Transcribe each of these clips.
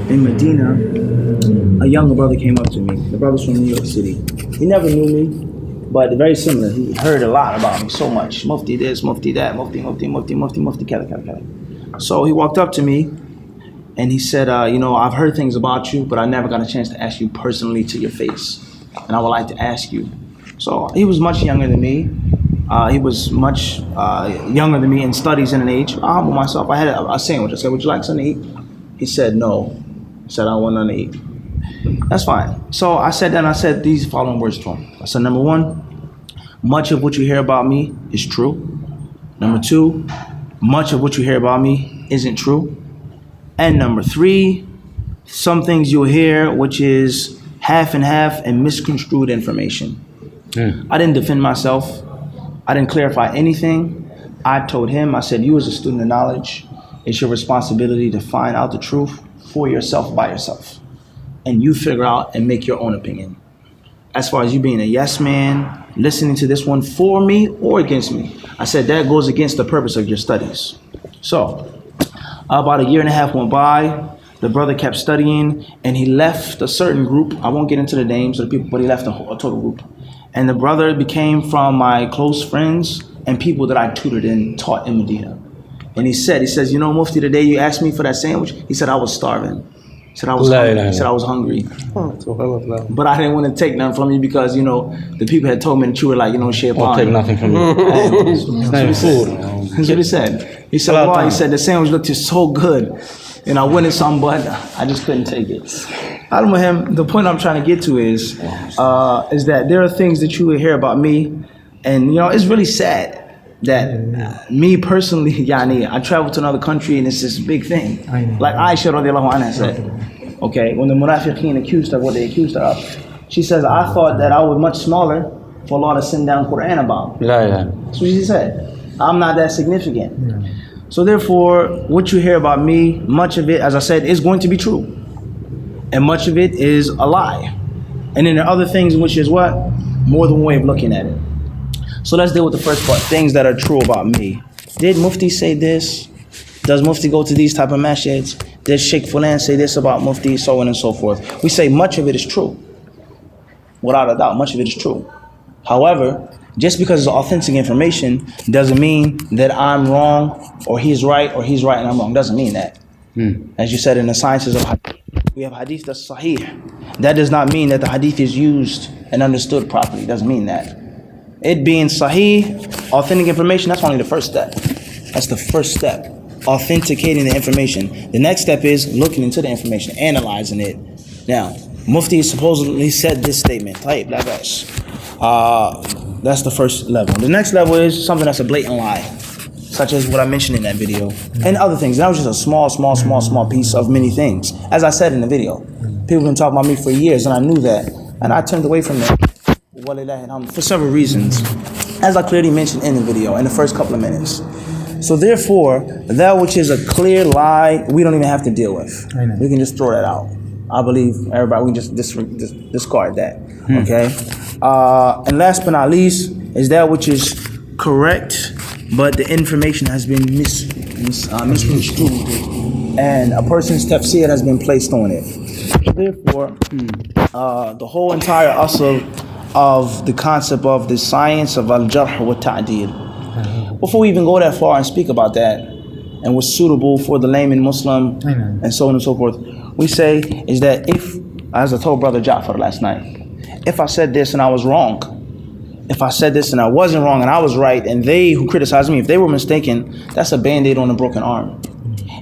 in Medina, a younger brother came up to me. The brother's from New York City. He never knew me, but very similar. He heard a lot about me, so much. Mufti this, Mufti that, Mufti, Kala. So he walked up to me and he said, I've heard things about you, but I never got a chance to ask you personally to your face. And I would like to ask you. So he was much younger than me. He was much younger than me in studies and in age. I humbled myself. I had a sandwich. I said, would you like something to eat? He said, no. He said, I don't want nothing to eat. That's fine. So I sat down and I said these following words to him. I said, number one, much of what you hear about me is true. Number two, much of what you hear about me isn't true. And number three, some things you'll hear which is half and half and misconstrued information. I didn't defend myself. I didn't clarify anything. I told him, I said, you as a student of knowledge, it's your responsibility to find out the truth for yourself by yourself. And you figure out and make your own opinion. As far as you being a yes man, listening to this one for me or against me, I said that goes against the purpose of your studies. So about a year and a half went by. The brother kept studying and he left a certain group. I won't get into the names of the people, but he left a total group. And the brother became from my close friends and people that I tutored and taught in Medina. And he says, Mufti, the day you asked me for that sandwich, he said, I was starving. He said, I was hungry. He said, I was hungry. But I didn't want to take nothing from you because, the people had told me that you were like, shaitan. I'll take nothing from you. It's not food. That's what he said. He said, Allah, he said, the sandwich looked so good. And I wanted something, but I just couldn't take it. I don't know him. The point I'm trying to get to is that there are things that you will hear about me. And, it's really sad that me personally, I traveled to another country and it's this big thing. Like Aisha radiallahu anha said, okay, when the munafiqeen accused her, what they accused her of, she says, I thought that I was much smaller for Allah to send down Quran about. That's what she said. I'm not that significant. So therefore, what you hear about me, much of it, as I said, is going to be true. And much of it is a lie. And then there are other things in which is what? More than one way of looking at it. So let's deal with the first part, things that are true about me. Did Mufti say this? Does Mufti go to these type of masjids? Did Sheikh Fulan say this about Mufti? So on and so forth. We say much of it is true. Without a doubt, much of it is true. However, just because it's authentic information doesn't mean that I'm wrong or he's right and I'm wrong. Doesn't mean that. As you said in the sciences of hadith, we have hadith that's sahih. That does not mean that the hadith is used and understood properly. It doesn't mean that. It being sahih, authentic information, that's only the first step. That's the first step. Authenticating the information. The next step is looking into the information, analyzing it. Now, Mufti supposedly said this statement. Tayyib, la ba's. That's the first level. The next level is something that's a blatant lie, such as what I mentioned in that video, and other things. That was just a small piece of many things. As I said in the video, people have been talking about me for years, and I knew that, and I turned away from that for several reasons, as I clearly mentioned in the video in the first couple of minutes. So therefore, that which is a clear lie, we don't even have to deal with. We can just throw that out. I believe everybody, we can just discard that. Okay? And last but not least, is that which is correct, but the information has been misconstrued, and a person's tafsir has been placed on it. So therefore, the whole entire asl of the concept of the science of al-jarh wa ta'deel. Before we even go that far and speak about that, and what's suitable for the layman Muslim, and so on and so forth, we say is that if, as I told Brother Ja'far last night, if I said this and I was wrong, if I said this and I wasn't wrong and I was right, and they who criticized me, if they were mistaken, that's a band-aid on a broken arm.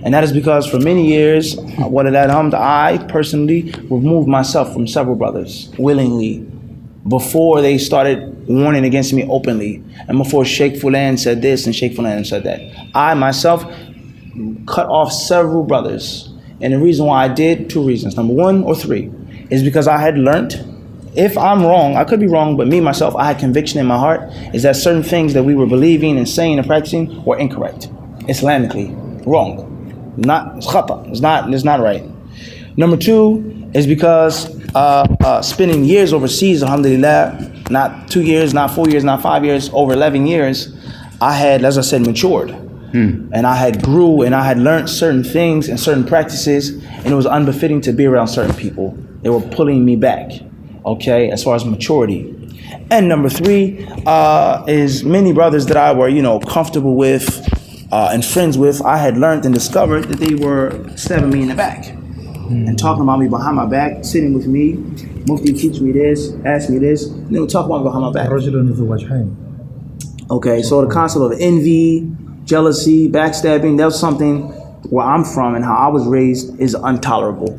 And that is because for many years, I personally removed myself from several brothers willingly before they started warning against me openly, and before Sheikh Fulan said this and Sheikh Fulan said that. I myself cut off several brothers. And the reason why I did, two reasons. Number one or three is because I had learned, if I'm wrong, I could be wrong, but me, myself, I had conviction in my heart, is that certain things that we were believing and saying and practicing were incorrect. Islamically, wrong. Not khata. It's not right. Number two is because spending years overseas, alhamdulillah, not 2 years, not 4 years, not 5 years, over 11 years, I had, as I said, matured. And I had grew and I had learned certain things and certain practices, and it was unbefitting to be around certain people. They were pulling me back, okay, as far as maturity. And number three is many brothers that I were, comfortable with and friends with, I had learned and discovered that they were stabbing me in the back and talking about me behind my back, sitting with me. Mufti, teach me this, ask me this, and they would talk about me behind my back. Okay, so the concept of envy, jealousy, backstabbing, that's something where I'm from and how I was raised is intolerable.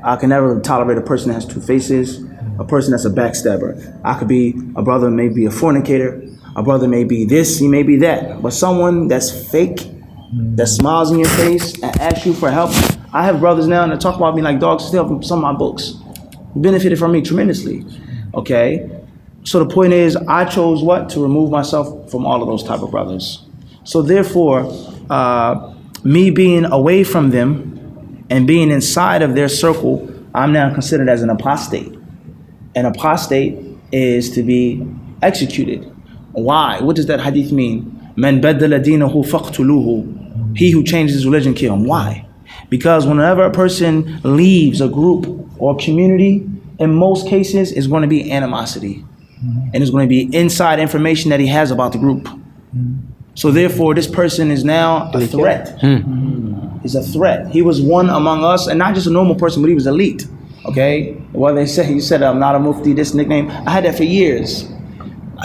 I can never tolerate a person that has two faces, a person that's a backstabber. I could be a brother, may be a fornicator, a brother may be this, he may be that, but someone that's fake, that smiles in your face and asks you for help. I have brothers now that talk about me like dogs still from some of my books. Benefited from me tremendously, okay? So the point is, I chose what? To remove myself from all of those type of brothers. So therefore, me being away from them and being inside of their circle, I'm now considered as an apostate. An apostate is to be executed. Why? What does that hadith mean? Man baddala dinahu faqtuluhu. He who changes his religion, kill him. Why? Because whenever a person leaves a group or community, in most cases, it's going to be animosity. And it's going to be inside information that he has about the group. So therefore, this person is now a threat. He's a threat. He was one among us, and not just a normal person, but he was elite. Okay? Well, they say, you said, I'm not a mufti, this nickname. I had that for years.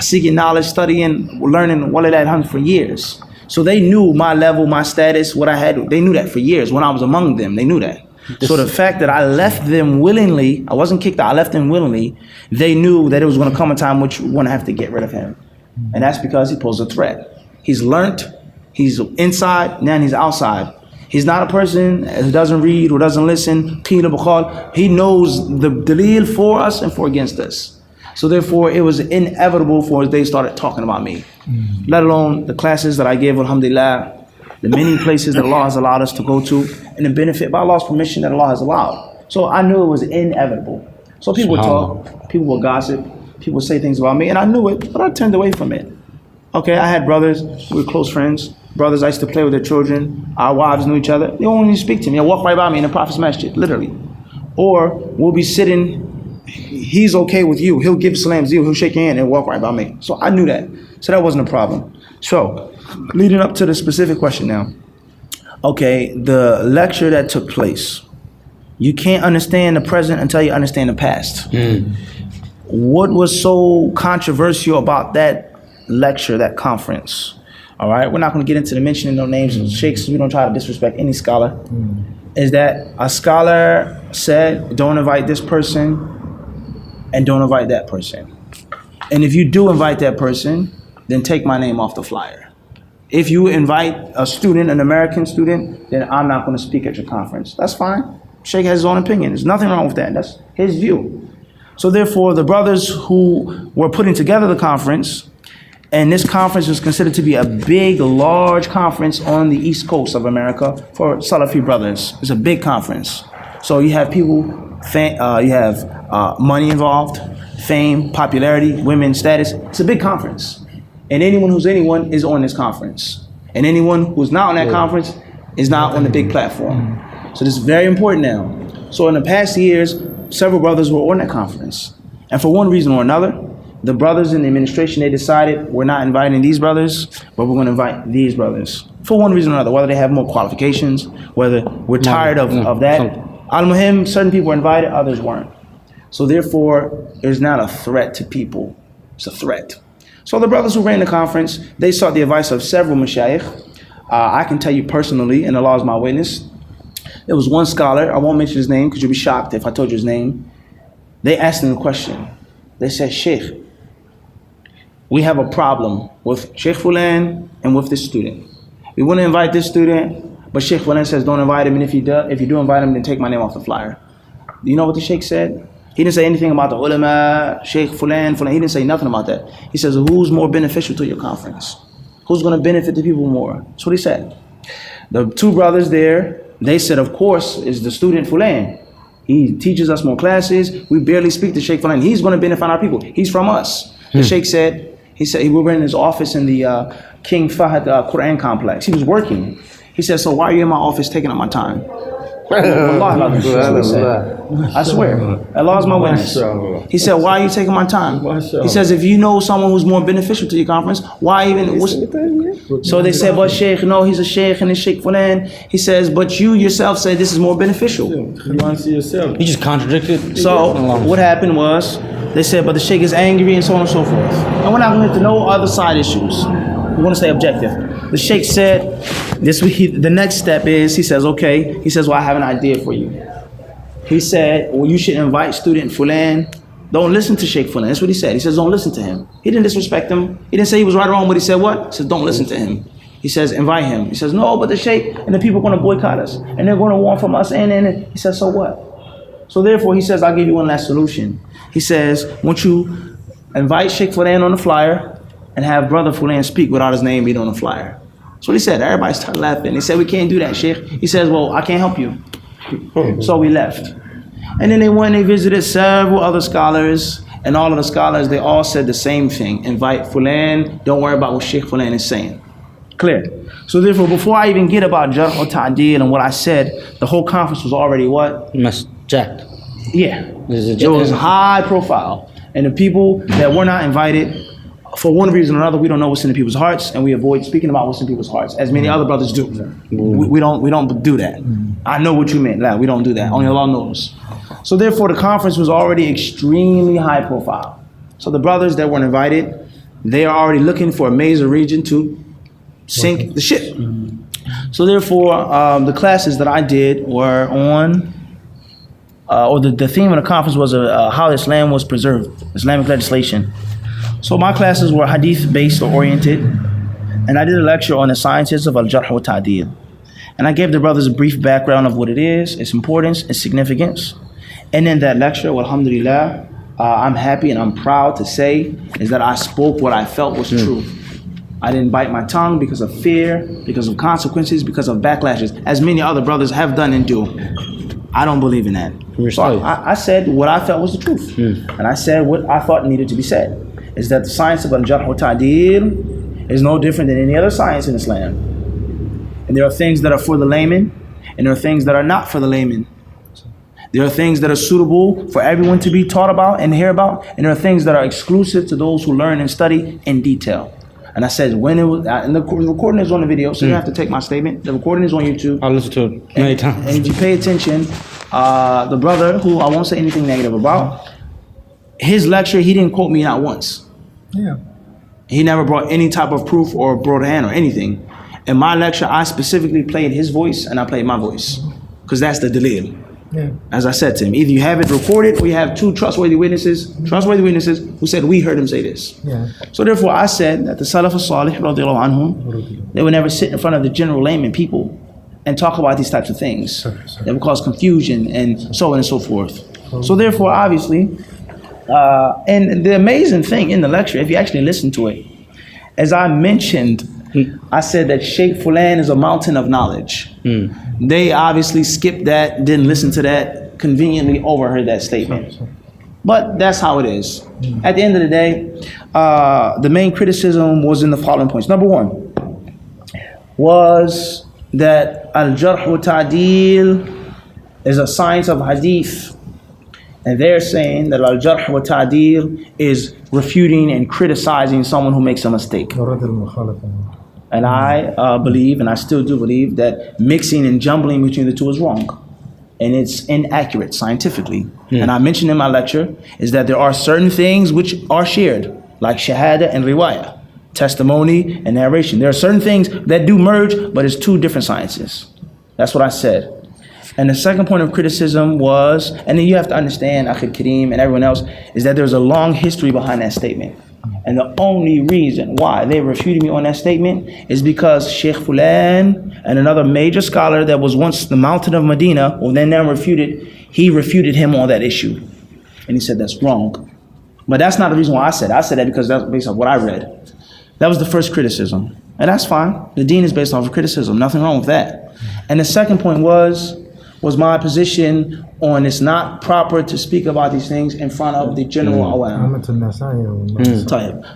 Seeking knowledge, studying, learning, all of that for years. So they knew my level, my status, what I had. They knew that for years. When I was among them, they knew that. So the fact that I left them willingly, I wasn't kicked out, I left them willingly, they knew that it was going to come a time which we're going to have to get rid of him. And that's because he posed a threat. He's learnt, he's inside, now he's outside. He's not a person who doesn't read, who doesn't listen. He knows the dalil for us and for against us. So therefore, it was inevitable for they started talking about me. Let alone the classes that I gave, alhamdulillah, the many places that Allah has allowed us to go to, and the benefit by Allah's permission that Allah has allowed. So I knew it was inevitable. So people would talk, people would gossip, people would say things about me, and I knew it, but I turned away from it. Okay, I had brothers, we were close friends. Brothers, I used to play with their children. Our wives knew each other. They won't even speak to me. They'll walk right by me in the Prophet's masjid, literally. Or we'll be sitting, he's okay with you. He'll give salams to you, he'll shake your hand and walk right by me. So I knew that. So that wasn't a problem. So, leading up to the specific question now. Okay, the lecture that took place. You can't understand the present until you understand the past. What was so controversial about that lecture, that conference? All right, we're not going to get into the mentioning no names of sheikhs. We don't try to disrespect any scholar. Is that a scholar said, don't invite this person and don't invite that person. And if you do invite that person, then take my name off the flyer. If you invite a student, an American student, then I'm not going to speak at your conference. That's fine. Sheikh has his own opinion. There's nothing wrong with that. That's his view. So therefore, the brothers who were putting together the conference, and this conference was considered to be a big, large conference on the East Coast of America for Salafi brothers. It's a big conference. So you have people, you have money involved, fame, popularity, women status. It's a big conference. And anyone who's anyone is on this conference. And anyone who's not on that conference is not on the big platform. So this is very important now. So in the past years, several brothers were on that conference. And for one reason or another, the brothers in the administration, they decided we're not inviting these brothers, but we're going to invite these brothers. For one reason or another, whether they have more qualifications, whether we're tired of that. Al-Muhim, certain people were invited, others weren't. So therefore, it's not a threat to people. It's a threat. So the brothers who ran the conference, they sought the advice of several mashayikh. I can tell you personally, and Allah is my witness, there was one scholar, I won't mention his name because you'll be shocked if I told you his name. They asked him a question. They said, Sheikh, we have a problem with Sheikh Fulan and with this student. We want to invite this student, but Sheikh Fulan says don't invite him, and if you do invite him, then take my name off the flyer. Do you know what the Sheikh said? He didn't say anything about the ulama, Sheikh Fulan. He didn't say nothing about that. He says, who's more beneficial to your conference? Who's going to benefit the people more? That's what he said. The two brothers there, they said, of course, is the student Fulan. He teaches us more classes. We barely speak to Sheikh Fulan. He's going to benefit our people. He's from us. The Sheikh said, He said, we were in his office in the King Fahd Quran complex. He was working. He said, so why are you in my office taking up my time? Allah, I swear, Allah is my witness. He said, why are you taking my time? He says, if you know someone who's more beneficial to your conference, why even? So they said, but Sheikh, no, he's a Sheikh and it's Sheikh Fulan. He says, but you yourself say this is more beneficial. You just contradicted. So what happened was, they said, but the Sheikh is angry and so on and so forth. And we're not going to get to no other side issues. We want to stay objective. The Sheikh said, the next step is, he says, okay. He says, well, I have an idea for you. He said, well, you should invite student Fulan. Don't listen to Sheikh Fulan. That's what he said. He says, don't listen to him. He didn't disrespect him. He didn't say he was right or wrong, but he said what? He says, don't listen to him. He says, invite him. He says, no, but the Sheikh and the people are going to boycott us. And they're going to want from us. And he says, so what? So therefore, he says, I'll give you one last solution. He says, won't you invite Sheikh Fulan on the flyer and have Brother Fulan speak without his name being on the flyer. So he said, everybody started laughing. They said, we can't do that, Sheikh. He says, well, I can't help you. So we left. And then they went and they visited several other scholars, and all of the scholars, they all said the same thing. Invite Fulan, don't worry about what Sheikh Fulan is saying. Clear. So therefore, before I even get about Jarh or Ta'deel and what I said, the whole conference was already what? Jacked. Yeah. It was high profile. And the people that were not invited, for one reason or another, we don't know what's in the people's hearts, and we avoid speaking about what's in people's hearts, as many other brothers do. We don't do that. I know what you meant. Like, we don't do that. Only Allah knows. So therefore, the conference was already extremely high profile. So the brothers that weren't invited, they are already looking for a major region to sink the ship. So therefore, the classes that I did were on, or the theme of the conference was how Islam was preserved, Islamic legislation. So my classes were hadith-based or oriented, and I did a lecture on the sciences of al-Jarh wa Ta'deel. And I gave the brothers a brief background of what it is, its importance, its significance. And in that lecture, alhamdulillah, I'm happy and I'm proud to say is that I spoke what I felt was true. I didn't bite my tongue because of fear, because of consequences, because of backlashes, as many other brothers have done and do. I don't believe in that. So I said what I felt was the truth. And I said what I thought needed to be said. Is that the science of al-Jarh wa Ta'deel is no different than any other science in Islam. And there are things that are for the layman, and there are things that are not for the layman. There are things that are suitable for everyone to be taught about and hear about, and there are things that are exclusive to those who learn and study in detail. And I said, when it was, and the recording is on the video, so you have to take my statement. The recording is on YouTube. I'll listen to it many times. And if you pay attention, the brother, who I won't say anything negative about, his lecture, he didn't quote me not once. Yeah. He never brought any type of proof or brought a hand or anything. In my lecture, I specifically played his voice and I played my voice, because that's the dalil. Yeah. As I said to him, either you have it recorded or you have two trustworthy witnesses who said we heard him say this. Yeah. So therefore, I said that the Salaf as-Salih, radiallahu anhum, they would never sit in front of the general layman people and talk about these types of things that would cause confusion and so on and so forth. So therefore, obviously, and the amazing thing in the lecture, if you actually listen to it, as I mentioned, I said that Sheikh Fulan is a mountain of knowledge. They obviously skipped that, didn't listen to that, conveniently overheard that statement. But that's how it is. At the end of the day, the main criticism was in the following points. Number one was that al-Jarh wa Ta'deel is a science of hadith. And they're saying that al-Jarh wa Ta'deel is refuting and criticizing someone who makes a mistake. And I believe, and I still do believe, that mixing and jumbling between the two is wrong. And it's inaccurate scientifically. And I mentioned in my lecture is that there are certain things which are shared, like shahada and riwayah, testimony and narration. There are certain things that do merge, but it's two different sciences. That's what I said. And the second point of criticism was, and then you have to understand, Akhil Kareem and everyone else, is that there's a long history behind that statement. And the only reason why they refuted me on that statement is because Sheikh Fulan and another major scholar that was once the mountain of Medina, who then now refuted, he refuted him on that issue. And he said that's wrong. But that's not the reason why I said it. I said that because that's based on what I read. That was the first criticism. And that's fine. The deen is based off of criticism. Nothing wrong with that. And the second point was was my position on it's not proper to speak about these things in front of the general awam.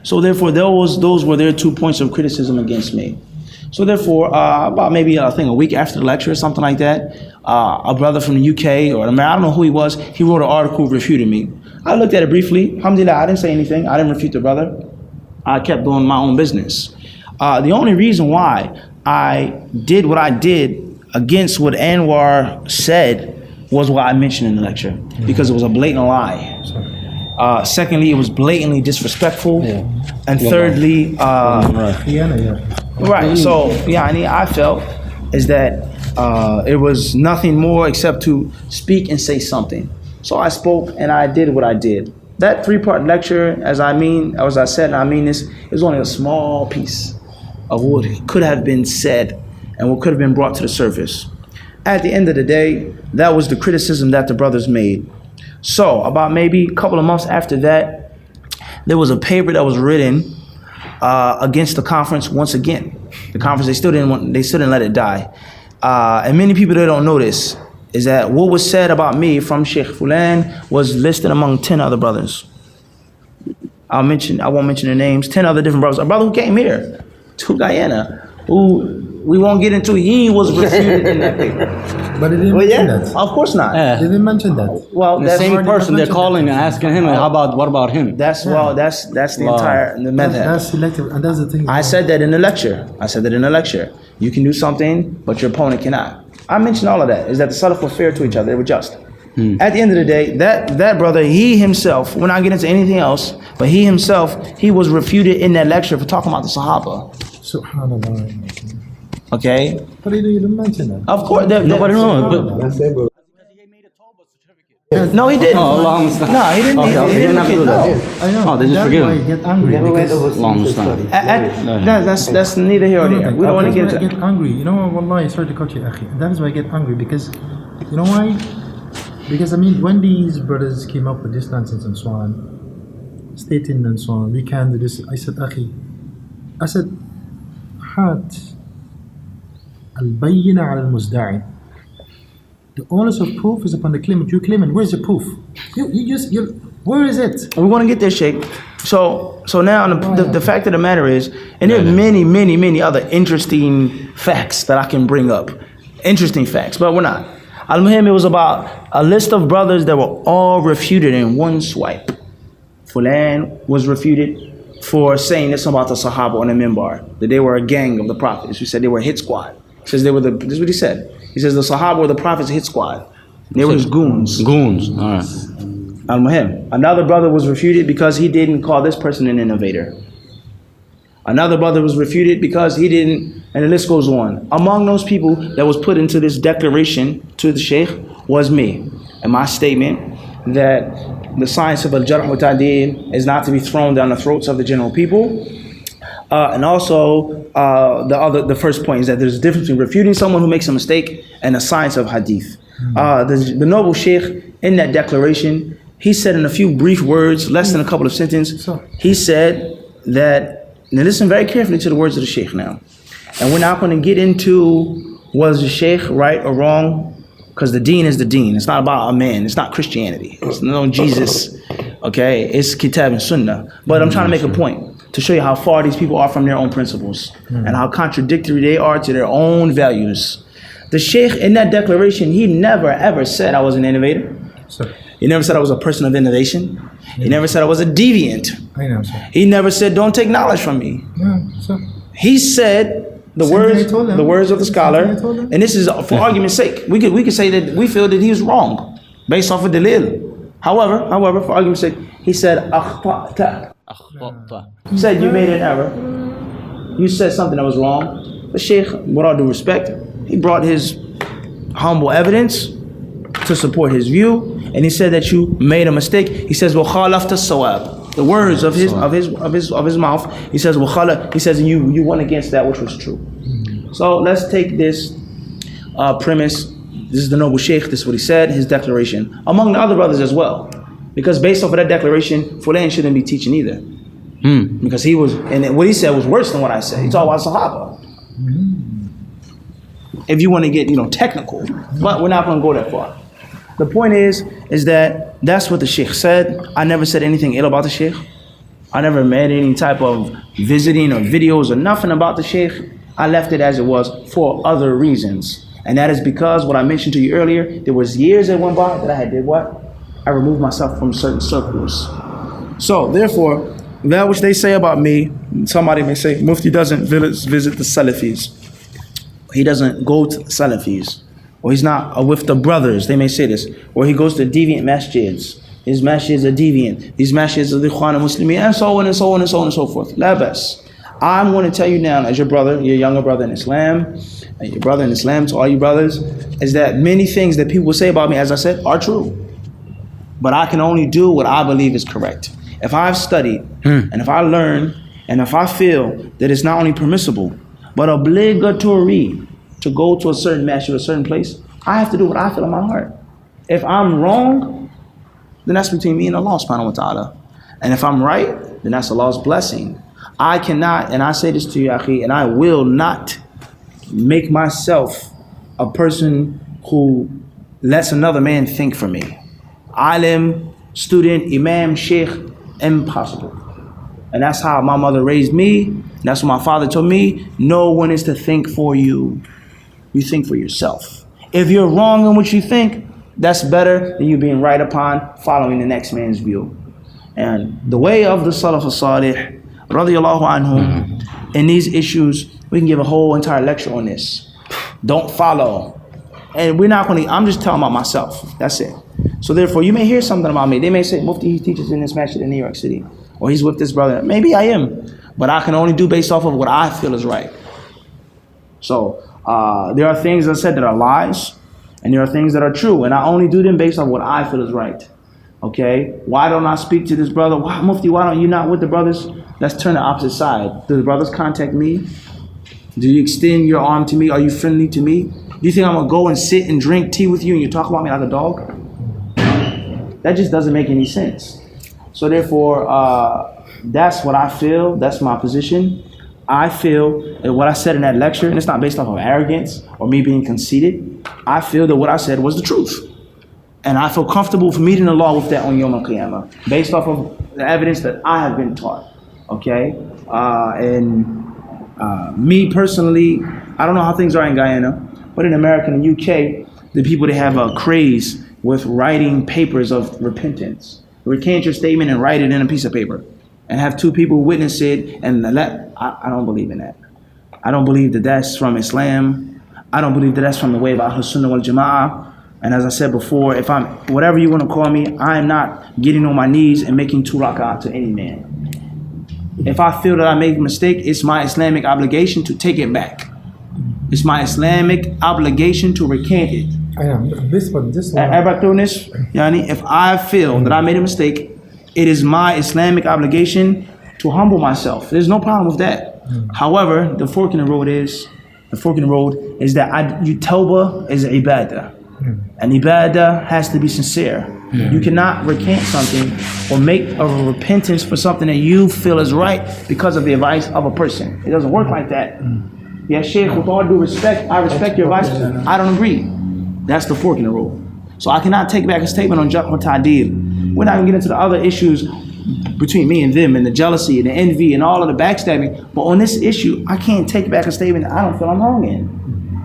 So therefore, those were their 2 points of criticism against me. So therefore, about maybe I think a week after the lecture or something like that, a brother from the UK or I don't know who he was, he wrote an article refuting me. I looked at it briefly. Alhamdulillah, I didn't say anything. I didn't refute the brother. I kept doing my own business. The only reason why I did what I did against what Anwar said was what I mentioned in the lecture, because it was a blatant lie. Secondly, it was blatantly disrespectful. And thirdly, right. So, I felt is that it was nothing more except to speak and say something. So I spoke and I did what I did. That 3-part lecture, as I said, and I mean this, is only a small piece of what could have been said and what could have been brought to the surface. At the end of the day, that was the criticism that the brothers made. So about maybe a couple of months after that, there was a paper that was written against the conference once again. The conference, they still didn't let it die. And many people that don't know this is that what was said about me from Sheikh Fulan was listed among 10 other brothers. I won't mention their names, 10 other different brothers. A brother who came here to Guyana, who we won't get into, he was refuted in that paper. But they didn't mention that. Of course not. They didn't mention that. Well, The same person they're calling and asking him, what about him? That's the entire the method. That's selective, and that's the thing. I said that in the lecture. You can do something, but your opponent cannot. I mentioned all of that. Is that the Salaf were fair to each other? They were just. At the end of the day, that brother, he himself, we're not getting into anything else, but he himself, he was refuted in that lecture for talking about the Sahaba. Subhanallah. Okay? But he didn't mention that. Of course, Nobody knows. no, he didn't. Oh, Allah understand. No, he didn't. Okay, he he didn't have to do that. I know. Oh, they just That's forgive why him. I get angry. Because Allah understand. That's neither here or there. We don't want to get that's why I into. get angry. You know, wallahi, sorry to cut you, akhi. That is why I get angry, because, you know why? Because, I mean, when these brothers came up with this nonsense and so on, stating and so on, we can do this. I said, akhi, hat al-bayyina ala al-muzda'i. The onus of proof is upon the claimant. You're claiming. Where's the proof? Where is it? We're going to get there, Sheikh. So now the fact of the matter is, and there are many other interesting facts that I can bring up. Interesting facts, but we're not. Al-Muhim, it was about a list of brothers that were all refuted in one swipe. Fulan was refuted for saying this about the Sahaba on the minbar, that they were a gang of the prophets. He said they were a hit squad. He says this is what he said. He says the Sahaba were the prophets' hit squad. They were just goons. Goons, all right. Al-Muhim. Another brother was refuted because he didn't call this person an innovator. Another brother was refuted because he didn't, and the list goes on. Among those people that was put into this declaration to the Sheikh was me. And my statement that the science of al-jarh wa ta'deel is not to be thrown down the throats of the general people. And also, the first point is that there's a difference between refuting someone who makes a mistake and the science of hadith. The noble Sheikh, in that declaration, he said in a few brief words, less than a couple of sentences, he said that, now listen very carefully to the words of the Sheikh now. And we're not going to get into was the Sheikh right or wrong, because the deen is the deen. It's not about a man. It's not Christianity. It's not Jesus. Okay? It's Kitab and Sunnah. But I'm trying to make a point to show you how far these people are from their own principles and how contradictory they are to their own values. The Sheikh, in that declaration, he never ever said I was an innovator. He never said I was a person of innovation. He never said I was a deviant. I know, sir. He never said don't take knowledge from me. Yeah, sir. He said the words of the scholar, and this is for argument's sake. We could say that we feel that he was wrong based off of dalil. However, for argument's sake, he said akhta. He said you made an error. You said something that was wrong. The Sheikh, with all due respect, he brought his humble evidence to support his view, and he said that you made a mistake. He says wa khalafta sawab. The words of his mouth. He says he says you went against that which was true. So let's take this premise. This is the noble Sheikh. This is what he said. His declaration, among the other brothers as well, because based off of that declaration, Fulan shouldn't be teaching either, because he was, and what he said was worse than what I said. He talked about Sahaba. if you want to get, technical. But we're not going to go that far. The point is that that's what the sheikh said. I never said anything ill about the sheikh. I never made any type of visiting or videos or nothing about the sheikh. I left it as it was for other reasons. And that is because what I mentioned to you earlier, there was years that went by that I had did what? I removed myself from certain circles. So therefore, that which they say about me, somebody may say, Mufti doesn't visit the Salafis. He doesn't go to the Salafis. Or he's not with the brothers, they may say this. Or he goes to deviant masjids. His masjids are deviant. These masjids are the Ikhwan al-Muslimin, and so on and so on and so on and so forth. La bas. I'm going to tell you now, as your brother, your younger brother in Islam, and your brother in Islam to all you brothers, is that many things that people say about me, as I said, are true. But I can only do what I believe is correct. If I've studied, and if I learn, and if I feel that it's not only permissible, but obligatory to go to a certain masjid or a certain place, I have to do what I feel in my heart. If I'm wrong, then that's between me and Allah subhanahu wa ta'ala. And if I'm right, then that's Allah's blessing. I cannot, and I say this to you, Akhi, and I will not make myself a person who lets another man think for me. Alim, student, imam, sheikh, impossible. And that's how my mother raised me. That's what my father told me. No one is to think for you. You think for yourself. If you're wrong in what you think, that's better than you being right upon following the next man's view. And the way of the Salaf al-Salih, radiyallahu anhum, in these issues, we can give a whole entire lecture on this. Don't follow. And we're not going to, I'm just telling about myself. That's it. So therefore, you may hear something about me. They may say, Mufti, he teaches in this masjid in New York City. Or he's with this brother. Maybe I am. But I can only do based off of what I feel is right. So there are things I said that are lies. And there are things that are true. And I only do them based on what I feel is right. Okay? Why don't I speak to this brother? Why, Mufti, why don't you not with the brothers? Let's turn the opposite side. Do the brothers contact me? Do you extend your arm to me? Are you friendly to me? Do you think I'm going to go and sit and drink tea with you and you talk about me like a dog? That just doesn't make any sense. So therefore, that's what I feel. That's my position. I feel that what I said in that lecture, and it's not based off of arrogance or me being conceited. I feel that what I said was the truth. And I feel comfortable for meeting the law with that on Yom Al-Qiyamah, based off of the evidence that I have been taught. Okay? Me personally, I don't know how things are in Guyana, but in America and the UK, the people, they have a craze with writing papers of repentance. Recant your statement and write it in a piece of paper. And have two people witness it, and I don't believe in that. I don't believe that that's from Islam. I don't believe that that's from the way of Ahlus Sunnah wal Jama'ah. And as I said before, if I'm, whatever you want to call me, I am not getting on my knees and making 2 rak'ah to any man. If I feel that I made a mistake, it's my Islamic obligation to take it back. It's my Islamic obligation to recant it. I am. This one. Yani, if I feel that I made a mistake, it is my Islamic obligation to humble myself. There's no problem with that. However, the fork in the road is that tawbah is ibadah. And ibadah has to be sincere. You cannot recant something or make a repentance for something that you feel is right because of the advice of a person. It doesn't work like that. Yeah, Sheikh, with all due respect, I respect your advice. I don't agree. That's the fork in the road. So I cannot take back a statement on Jarh wa Ta'deel. We're not going to get into the other issues between me and them and the jealousy and the envy and all of the backstabbing. But on this issue, I can't take back a statement that I don't feel I'm wrong in.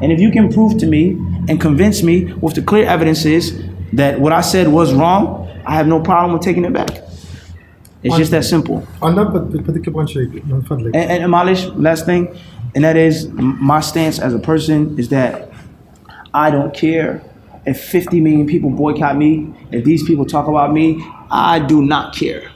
And if you can prove to me and convince me with the clear evidences that what I said was wrong, I have no problem with taking it back. It's just that simple. And Malish, last thing, and that is my stance as a person is that I don't care if 50 million people boycott me, if these people talk about me, I do not care.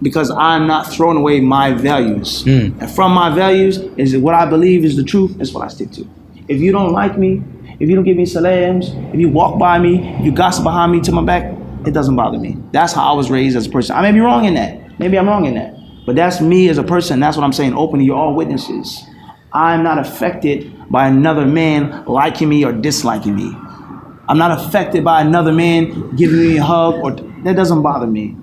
Because I'm not throwing away my values. And from my values is what I believe is the truth, is what I stick to. If you don't like me, if you don't give me salams, if you walk by me, if you gossip behind me to my back, it doesn't bother me. That's how I was raised as a person. I may be wrong in that. Maybe I'm wrong in that. But that's me as a person. That's what I'm saying openly. You're all witnesses. I'm not affected by another man liking me or disliking me. I'm not affected by another man giving me a hug, or that doesn't bother me.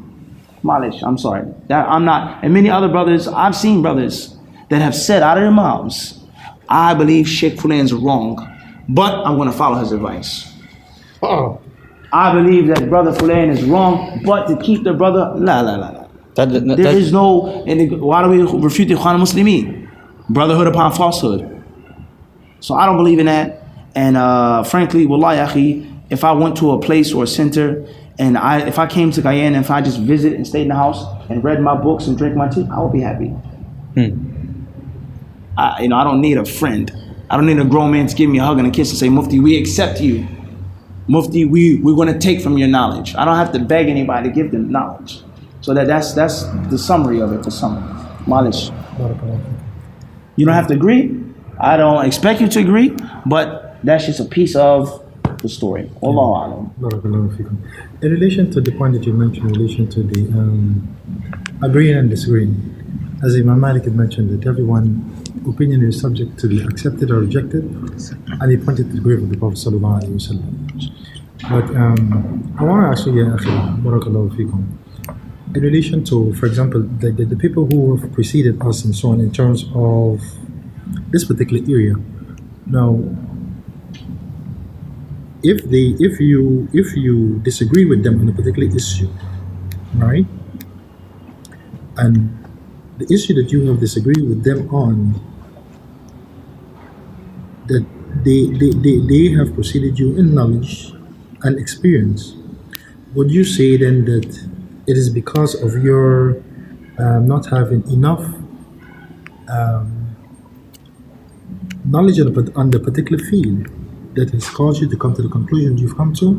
Malish, I'm sorry. That I'm not. And many other brothers, I've seen brothers that have said out of their mouths, I believe Sheikh Fulan's wrong. but I'm going to follow his advice. I believe that brother Fulan is wrong, but to keep the brother, la. There is no, why do we refute the Ikhwan Muslimin? Brotherhood upon falsehood. So I don't believe in that. And frankly, wallahi akhi, if I went to a place or a center, and if I came to Guyana, if I just visit and stayed in the house and read my books and drank my tea, I would be happy. I don't need a friend. I don't need a grown man to give me a hug and a kiss and say, Mufti, we accept you. Mufti, we're going to take from your knowledge. I don't have to beg anybody to give them knowledge. So that's the summary of it, the summary. Malish. You don't have to agree. I don't expect you to agree, but that's just a piece of the story. Allahu A'lam. In relation to the point that you mentioned, in relation to the agreeing and disagreeing, as Imam Malik had mentioned, that everyone's opinion is subject to be accepted or rejected, and he pointed to the grave of the Prophet Sallallahu Alaihi Wasallam. But I want to ask you, Barakallahu Fikum, in relation to, for example, the people who have preceded us and so on in terms of this particular area. Now, if you disagree with them on a particular issue, right, and the issue that you have disagreed with them on, that they have preceded you in knowledge and experience, would you say then that it is because of your not having enough knowledge on the particular field that has caused you to come to the conclusion you've come to?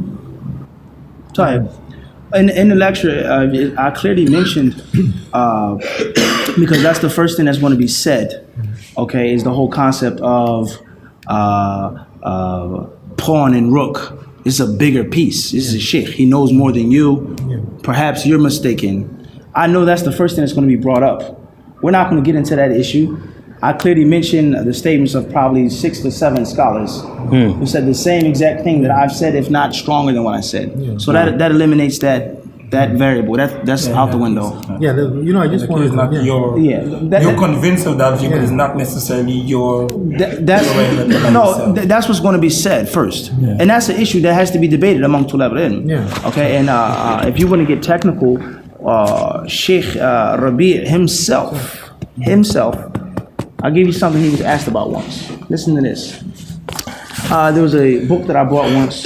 Sorry. In the lecture, I clearly mentioned, because that's the first thing that's going to be said, okay, is the whole concept of pawn and rook. It's a bigger piece. This is a sheikh. He knows more than you. Perhaps you're mistaken. I know that's the first thing that's going to be brought up. We're not going to get into that issue. I clearly mentioned the statements of probably 6 to 7 scholars who said the same exact thing that I've said, if not stronger than what I said. So that eliminates that variable. That's out the window. I just want to. You're convinced of that view, but it's not necessarily your. That's what's going to be said first, and that's an issue that has to be debated among tulab al-ilm. Okay, and if you want to get technical, Sheikh Rabi' himself. I'll give you something he was asked about once. Listen to this. There was a book that I bought once,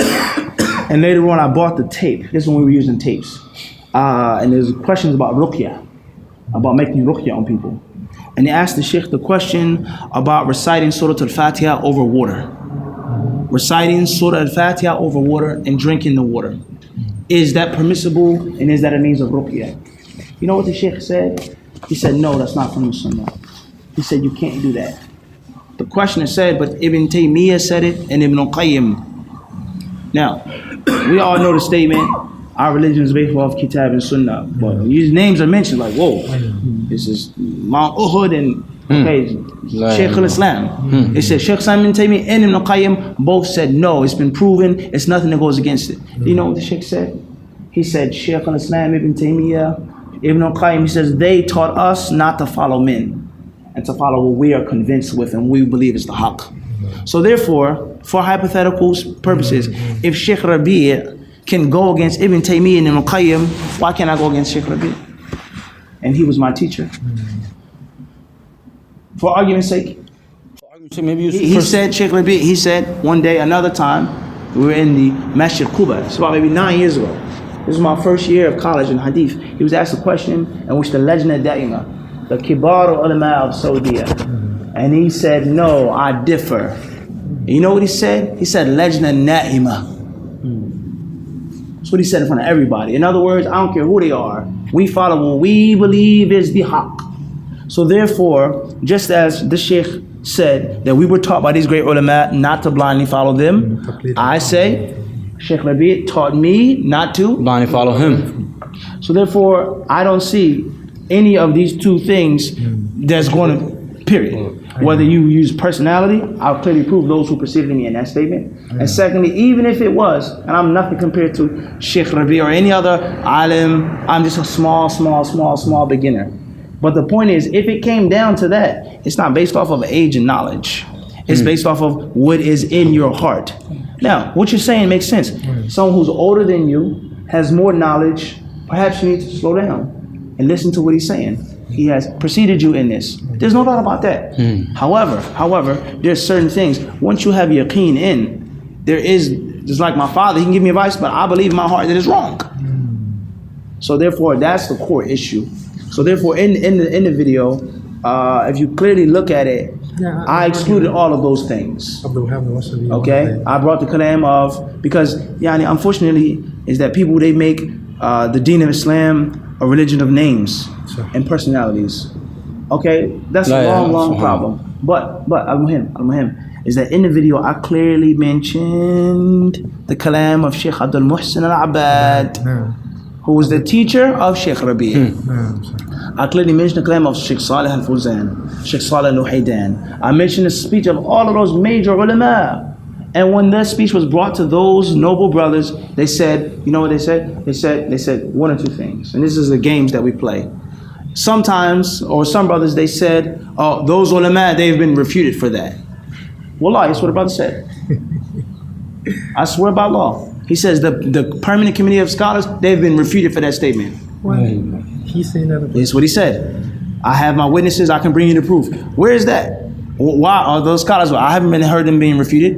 and later on I bought the tape. This is when we were using tapes. And there's questions about ruqya, about making ruqya on people. And they asked the sheikh the question about reciting Surah Al-Fatiha over water. Reciting Surah Al-Fatiha over water and drinking the water. Is that permissible, and is that a means of ruqya? You know what the sheikh said? He said, no, that's not from the sunnah. He said, you can't do that. The questioner said, but Ibn Taymiyyah said it, and Ibn Qayyim. Now, we all know the statement, our religion is based off Kitab and Sunnah. But these names are mentioned, like, whoa, this is Mount Uhud and Shaykh al-Islam. It said Shaykh Ibn Taymiyyah and Ibn Qayyim both said, no, it's been proven, it's nothing that goes against it. You know what the Shaykh said? He said, Shaykh al-Islam, Ibn Taymiyyah, Ibn Qayyim, he says, they taught us not to follow men, and to follow what we are convinced with and we believe is the haqq. So therefore, for hypothetical purposes, if Sheikh Rabi' can go against Ibn Taymiyyah and Ibn Qayyim, why can't I go against Sheikh Rabi'? And he was my teacher. For argument's sake, he said, Sheikh Rabi', he said one day, another time, we were in the Masjid Quba. It's about maybe 9 years ago. This was my first year of college in Hadith. He was asked a question in which the Lajna Da'ima, the Kibar ulama of Saudi, and he said, no, I differ. And you know what he said? He said, Lajna Na'ima. That's what he said in front of everybody. In other words, I don't care who they are. We follow what we believe is the haqq. So therefore, just as the Sheikh said that we were taught by these great ulama not to blindly follow them, I say, Sheikh Rabi' taught me not to blindly follow him. So therefore, I don't see any of these two things that's going to, period. Whether you use personality, I'll clearly prove those who preceded me in that statement. And secondly, even if it was, and I'm nothing compared to Sheikh Rabi' or any other alim, I'm just a small beginner. But the point is, if it came down to that, it's not based off of age and knowledge. It's based off of what is in your heart. Now, what you're saying makes sense. Someone who's older than you, has more knowledge, perhaps you need to slow down and listen to what he's saying. He has preceded you in this. There's no doubt about that. However, there's certain things. Once you have yaqeen in, there is, just like my father, he can give me advice, but I believe in my heart that it's wrong. So therefore, that's the core issue. So therefore, in the video, if you clearly look at it, I excluded all of those things. Okay, I brought the kalam of, because unfortunately is that people, they make the Deen of Islam a religion of names and personalities. Okay, that's a long problem. But al-muhim is that in the video I clearly mentioned the kalam of Sheikh Abdul Muhsin al-Abbad, who was the teacher of Sheikh Rabi'. I clearly mentioned the kalam of Sheikh Saleh al-Fawzan, Sheikh Saleh al-Luhaydan. I mentioned the speech of all of those major ulama. And when that speech was brought to those noble brothers, they said, you know what they said? They said one or two things. And this is the games that we play. Sometimes, or some brothers, they said, oh, those ulama, they've been refuted for that. Wallahi, that's what the brother said. I swear by Allah. He says the permanent committee of scholars, they've been refuted for that statement. He's saying that. This is what he said. I have my witnesses, I can bring you the proof. Where is that? Why are those scholars? I haven't heard them being refuted.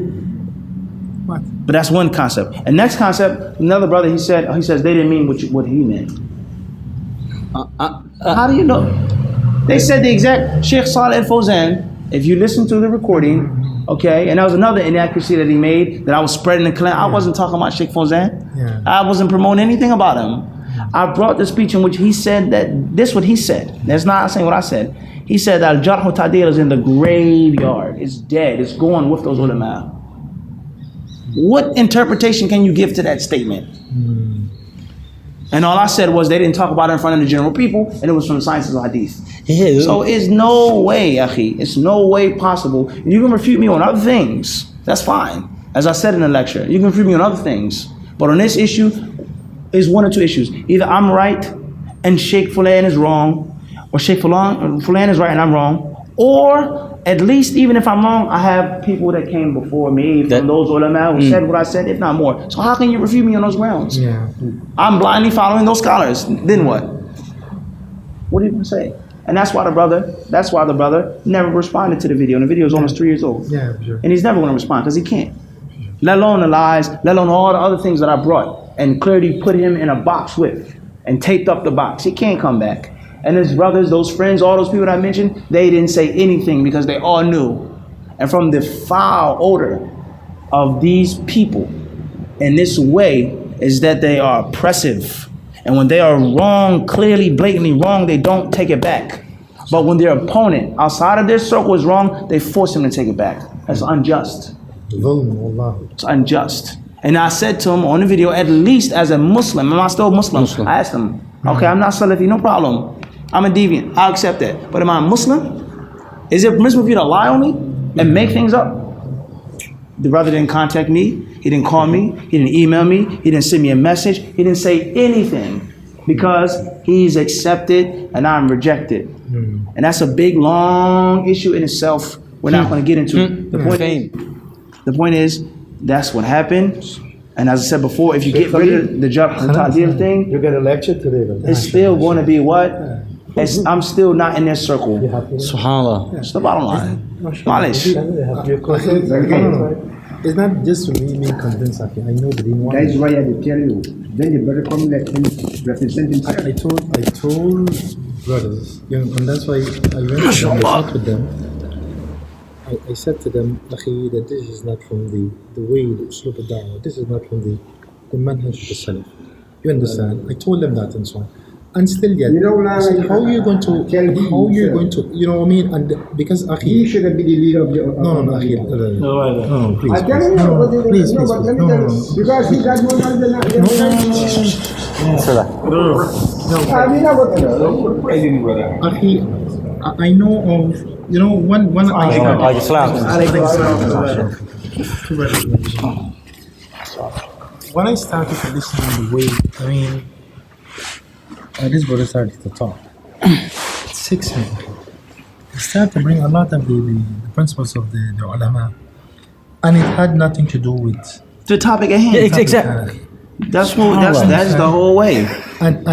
What? But that's one concept. And next concept, another brother, he says they didn't mean what he meant. How do you know? They said the exact Sheikh Saleh al-Fawzan, if you listen to the recording, okay, and that was another inaccuracy that he made, that I was spreading the kalam. I wasn't talking about Sheikh Fawzan. I wasn't promoting anything about him. I brought the speech in which he said that this what he said. That's not saying what I said. He said that al-Jarh wa Ta'deel is in the graveyard. It's dead. It's going with those ulama. What interpretation can you give to that statement? And all I said was they didn't talk about it in front of the general people, and it was from the sciences of hadith. So it's no way, akhi, it's no way possible. You can refute me on other things, that's fine. As I said in the lecture, you can refute me on other things. But on this issue, is one or two issues. Either I'm right and Sheikh Fulan is wrong, or Sheikh Fulan is right and I'm wrong, or at least even if I'm wrong, I have people that came before me from those ulama who said what I said, if not more. So how can you refute me on those grounds? I'm blindly following those scholars. Then what? What are you going to say? And that's why the brother never responded to the video. And the video is almost 3 years old. And he's never going to respond because he can't. Let alone the lies, let alone all the other things that I brought and clearly put him in a box with and taped up the box. He can't come back. And his brothers, those friends, all those people that I mentioned, they didn't say anything because they all knew. And from the foul odor of these people in this way is that they are oppressive. And when they are wrong, clearly, blatantly wrong, they don't take it back. But when their opponent outside of their circle is wrong, they force him to take it back. That's unjust. It's unjust. And I said to him on the video, at least as a Muslim, am I still Muslim? I asked him, okay, I'm not Salafi, no problem. I'm a deviant, I'll accept that. But am I a Muslim? Is it permissible for you to lie on me and make things up? The brother didn't contact me, he didn't call me, he didn't email me, he didn't send me a message, he didn't say anything because he's accepted and I'm rejected. And that's a big, long issue in itself. We're not going to get into it. The point is, that's what happened. And as I said before, if you get rid of the Jarh wa Ta'deel thing, you get a lecture today. it's still going to be what? I'm still not in their circle. SubhanAllah. It's the bottom line. Malish. It's not just for me being convinced. I know the didn't want. That is why I had to tell you. Then you better come let him represent himself. I told brothers, and that's why I went to them, I talked with them. I said to them, Akhi, that this is not from the way, the uslub al-da'wah. This is not from the manhaj of the Salaf. You understand? I told them that and so on. And still yet, you know, I said, how are you going to, you know what I mean? And because Akhi, he shouldn't be the leader of the. No, Akhi, no, please. I tell you, please, no, but let me tell you, because he got more knowledge than I mean, Akhi, I know of, you know, one I when I started to listen to the way, I mean, this brother started to talk. It 6 minutes. started to bring a lot of the principles of the ulama, and it had nothing to do with The topic at hand. Exactly. That's the whole way. And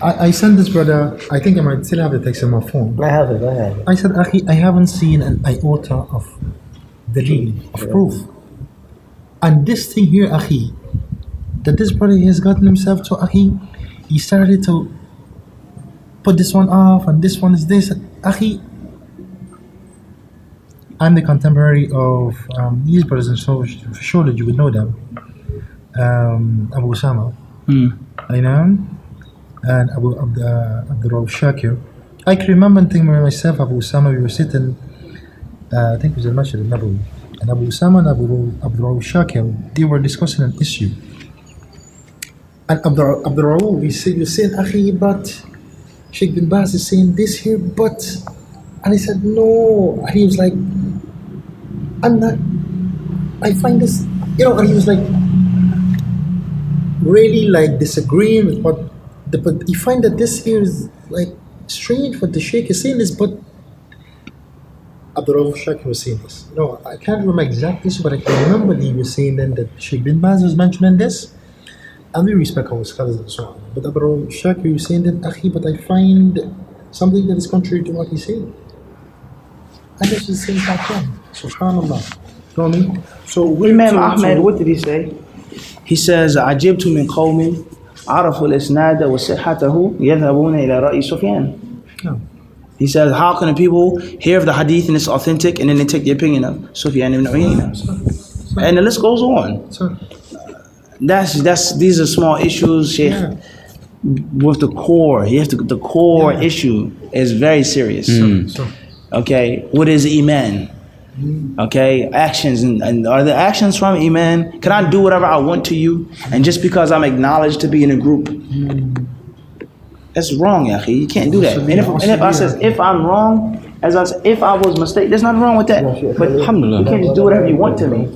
I sent this brother, I think I might still have the text on my phone. I have it. I said, Akhi, I haven't seen an iota of dalil, of proof. And this thing here, Akhi, that this brother has gotten himself to, Akhi, he started to put this one off and this one is this. Akhi, I'm the contemporary of these brothers, and so for sure that you would know them. Abu Usama, I know, and Abu Abdurrahman Shakir. I can remember thinking by myself, Abu Usama, we were sitting, I think it was in Masjid al-Nabawi, and Abu Usama and Abdurrahman Shakir, they were discussing an issue. And Abdurrahman, we saying, Akhi, but Sheikh bin Baz is saying this here, but, and he said, no, and he was like, I'm not, I find this, and he was like, really like disagreeing with what, but you find that this here is like strange what the Sheikh is saying this, but Abdurrahman Shakir was saying this. I can't remember exactly, but I can remember he was saying then that Sheikh bin Baz was mentioning this, and we respect our scholars and so on. But Abdurrahman Shakir was saying that, Akhi, but I find something that is contrary to what he's saying. And this is the same pattern. Subhanallah. You know what I mean? So Imam Ahmed, what did he say? He says, عجبت من قوم عرفوا الإسناد وصحته يذهبون إلى رأي سفيان. He says, how can the people hear of the hadith and it's authentic and then they take the opinion of Sufyan ibn Uyayna? And the list goes on. These are small issues, Sheikh. With the core, the core issue is very serious. Okay, what is Iman? Okay, actions and are the actions from Iman? Can I do whatever I want to you? And just because I'm acknowledged to be in a group, that's wrong, Yahi. You can't do that. And if I says if I'm wrong, if I was mistaken, there's nothing wrong with that. But alhamdulillah, you can't just do whatever you want to me.